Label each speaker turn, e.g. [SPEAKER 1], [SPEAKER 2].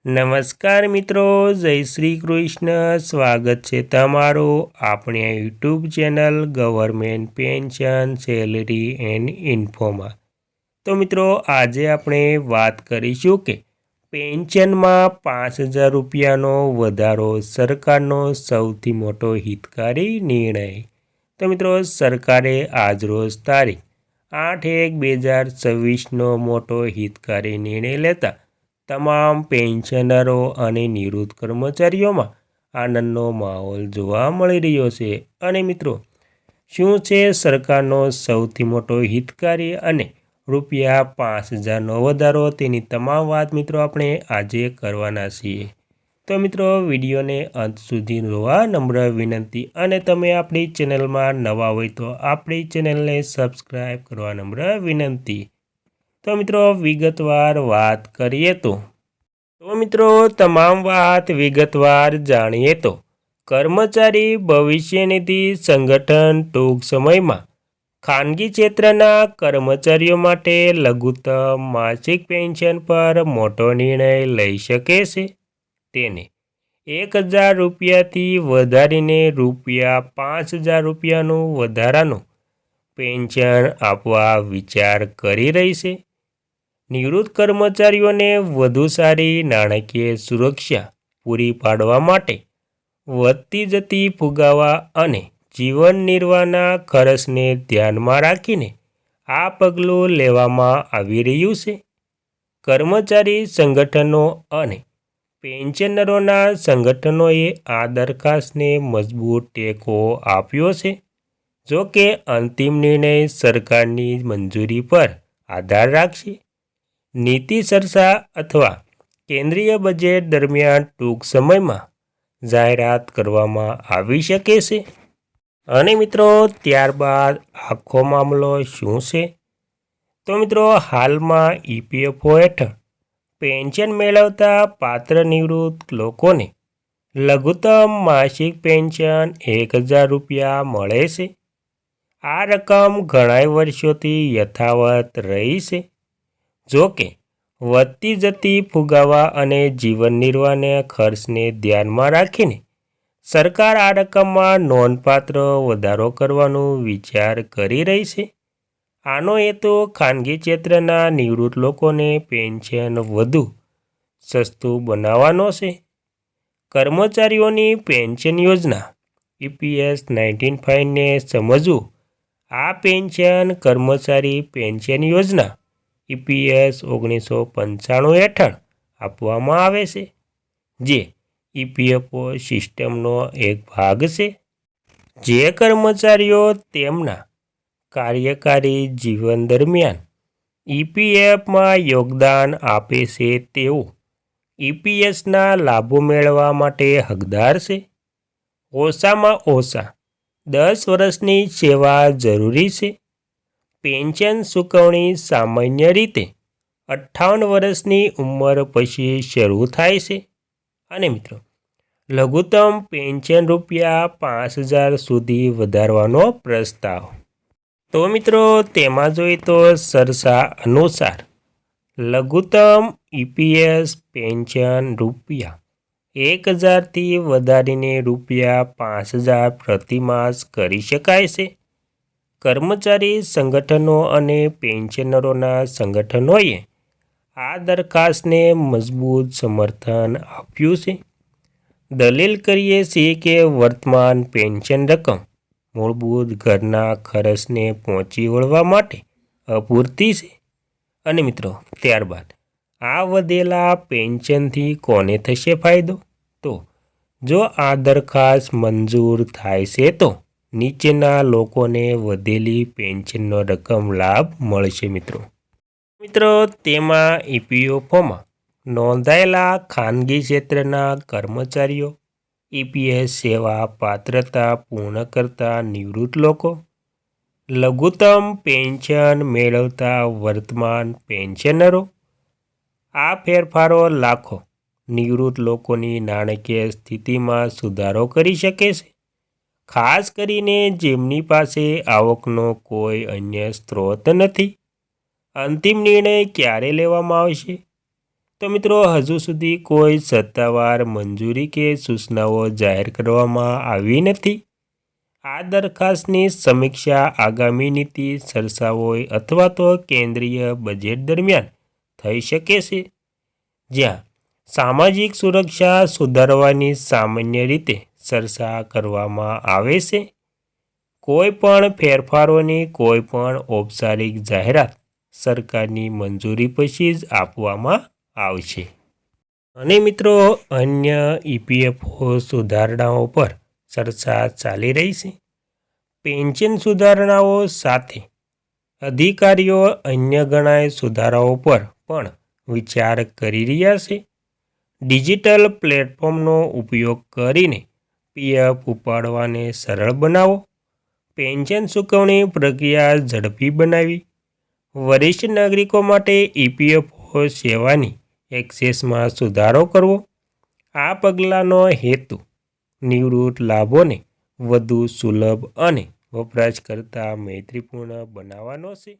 [SPEAKER 1] નમસ્કાર મિત્રો, જય શ્રી કૃષ્ણ. સ્વાગત છે તમારું આપણી YouTube channel government pension salary and ઇન્ફોમાં. તો મિત્રો, આજે આપણે વાત કરીશું કે પેન્શનમાં 5,000 રૂપિયાનો વધારો સરકારનો સૌથી મોટો હિતકારી નિર્ણય. તો મિત્રો, સરકારે આજરોજ તારીખ 8/1/2026નો મોટો હિતકારી નિર્ણય લેતા તમામ પેન્શનરો અને નિવૃત્ત કર્મચારીઓમાં આનંદનો માહોલ જોવા મળી રહ્યો છે. અને મિત્રો, શું છે સરકારનો સૌથી મોટો હિતકારી અને રૂપિયા 5,000નો વધારો, તેની તમામ વાત મિત્રો આપણે આજે કરવાના છીએ. તો મિત્રો, વિડીયોને અંત સુધી જોવા નમ્ર વિનંતી, અને તમે આપણી ચેનલમાં નવા હોય તો આપણી ચેનલને સબસ્ક્રાઈબ કરવા નમ્ર વિનંતી. તો મિત્રો, વિગતવાર વાત કરીએ તો મિત્રો તમામ વાત વિગતવાર જાણીએ તો કર્મચારી ભવિષ્ય નિધિ સંગઠન ટૂંક સમયમાં ખાનગી ક્ષેત્રના કર્મચારીઓ માટે લઘુત્તમ માસિક પેન્શન પર મોટો નિર્ણય લઈ શકે છે. તેને 1,000 રૂપિયાથી વધારીને રૂપિયા 5,000 રૂપિયાનું વધારાનું પેન્શન આપવા વિચાર કરી રહી છે. નિવૃત્ત કર્મચારીઓને વધુ સારી નાણાકીય સુરક્ષા પૂરી પાડવા માટે વધતી જતી ફુગાવા અને જીવન નિર્વાહના ખર્ચને ધ્યાનમાં રાખીને આ પગલું લેવામાં આવી રહ્યું છે. કર્મચારી સંગઠનો અને પેન્શનરોના સંગઠનોએ આ દરખાસ્તને મજબૂત ટેકો આપ્યો છે. જો કે અંતિમ નિર્ણય સરકારની મંજૂરી પર આધાર રાખશે. નીતિ ચર્ચા અથવા કેન્દ્રીય બજેટ દરમિયાન ટૂંક સમયમાં જાહેરાત કરવામાં આવી શકે છે. અને મિત્રો, ત્યારબાદ આખો મામલો શું છે? તો મિત્રો, હાલમાં ઈપીએફઓ હેઠળ પેન્શન મેળવતા પાત્ર નિવૃત્ત લોકોને લઘુત્તમ માસિક પેન્શન 1,000 રૂપિયા મળે છે. આ રકમ ઘણા વર્ષોથી યથાવત રહી છે. જો કે વધતી જતી ફુગાવા અને જીવન નિર્વાહના ખર્ચને ધ્યાનમાં રાખીને સરકાર આ રકમમાં નોંધપાત્ર વધારો કરવાનો વિચાર કરી રહી છે. આનો હેતુ ખાનગી ક્ષેત્રના નિવૃત્ત લોકોને પેન્શન વધુ સસ્તું બનાવવાનો છે. કર્મચારીઓની પેન્શન યોજના EPS 95ને સમજવું. આ પેન્શન કર્મચારી પેન્શન યોજના EPS 1995 હેઠળ આપવામાં આવે છે, જે EPFO સિસ્ટમનો એક ભાગ છે. જે કર્મચારીઓ તેમના કાર્યકારી જીવન દરમિયાન EPFમાં યોગદાન આપે છે તેઓ EPSના લાભો મેળવવા માટે હકદાર છે. ઓછામાં ઓછા 10 વર્ષની સેવા જરૂરી છે. પેન્શન ચૂકવણી સામાન્ય રીતે 58 વર્ષની ઉંમર પછી શરૂ થાય છે. અને મિત્રો, લઘુત્તમ પેન્શન રૂપિયા 5,000 સુધી વધારવાનો પ્રસ્તાવ. તો મિત્રો, તેમાં જોઈએ તો ચર્ચા અનુસાર લઘુત્તમ EPS પેન્શન રૂપિયા 1,000થી વધારીને રૂપિયા 5,000 પ્રતિમાસ કરી શકાય છે. કર્મચારી સંગઠનો અને પેન્શનરોના સંગઠનોએ આ દરખાસ્તને મજબૂત સમર્થન આપ્યું છે. દલીલ કરીએ છીએ કે વર્તમાન પેન્શન રકમ મૂળભૂત ઘરના ખર્ચને પહોંચી વળવા માટે અપૂરતી છે. અને મિત્રો, ત્યારબાદ આ વધેલા પેન્શનથી કોને થશે ફાયદો? તો જો આ દરખાસ્ત મંજૂર થાય છે તો નીચેના લોકોને વધેલી પેન્શનનો રકમ લાભ મળશે. મિત્રો, તેમાં EPFOમાં નોંધાયેલા ખાનગી ક્ષેત્રના કર્મચારીઓ, EPS સેવા પાત્રતા પૂર્ણ કરતા નિવૃત્ત લોકો, લઘુત્તમ પેન્શન મેળવતા વર્તમાન પેન્શનરો. આ ફેરફારો લાખો નિવૃત્ત લોકોની નાણાકીય સ્થિતિમાં સુધારો કરી શકે છે, ખાસ કરીને જેમની પાસે આવકનો કોઈ અન્ય સ્ત્રોત નથી. અંતિમ નિર્ણય ક્યારે લેવામાં આવશે? તો મિત્રો, હજુ સુધી કોઈ સત્તાવાર મંજૂરી કે સૂચનાઓ જાહેર કરવામાં આવી નથી. આ દરખાસ્તની સમીક્ષા આગામી નીતિ ચર્ચાઓ અથવા તો કેન્દ્રીય બજેટ દરમિયાન થઈ શકે છે, જ્યાં સામાજિક સુરક્ષા સુધારવાની સામાન્ય રીતે ચર્ચા કરવામાં આવે છે. કોઈ પણ ફેરફારોની કોઈ પણ ઔપચારિક જાહેરાત સરકારની મંજૂરી પછી જ આપવામાં આવશે. અને મિત્રો, અન્ય ઈપીએફઓ સુધારણાઓ પર ચર્ચા ચાલી રહી છે. પેન્શન સુધારણાઓ સાથે અધિકારીઓ અન્ય ઘણા સુધારાઓ પર પણ વિચાર કરી રહ્યા છે. ડિજિટલ પ્લેટફોર્મનો ઉપયોગ કરીને પીએફ ઉપાડવાને સરળ બનાવો, પેન્શન ચૂકવણી પ્રક્રિયા ઝડપી બનાવી, વરિષ્ઠ નાગરિકો માટે ઈપીએફઓ સેવાની એક્સેસમાં સુધારો કરવો. આ પગલાંનો હેતુ નિવૃત્ત લાભોને વધુ સુલભ અને વપરાશકર્તા મૈત્રીપૂર્ણ બનાવવાનો છે.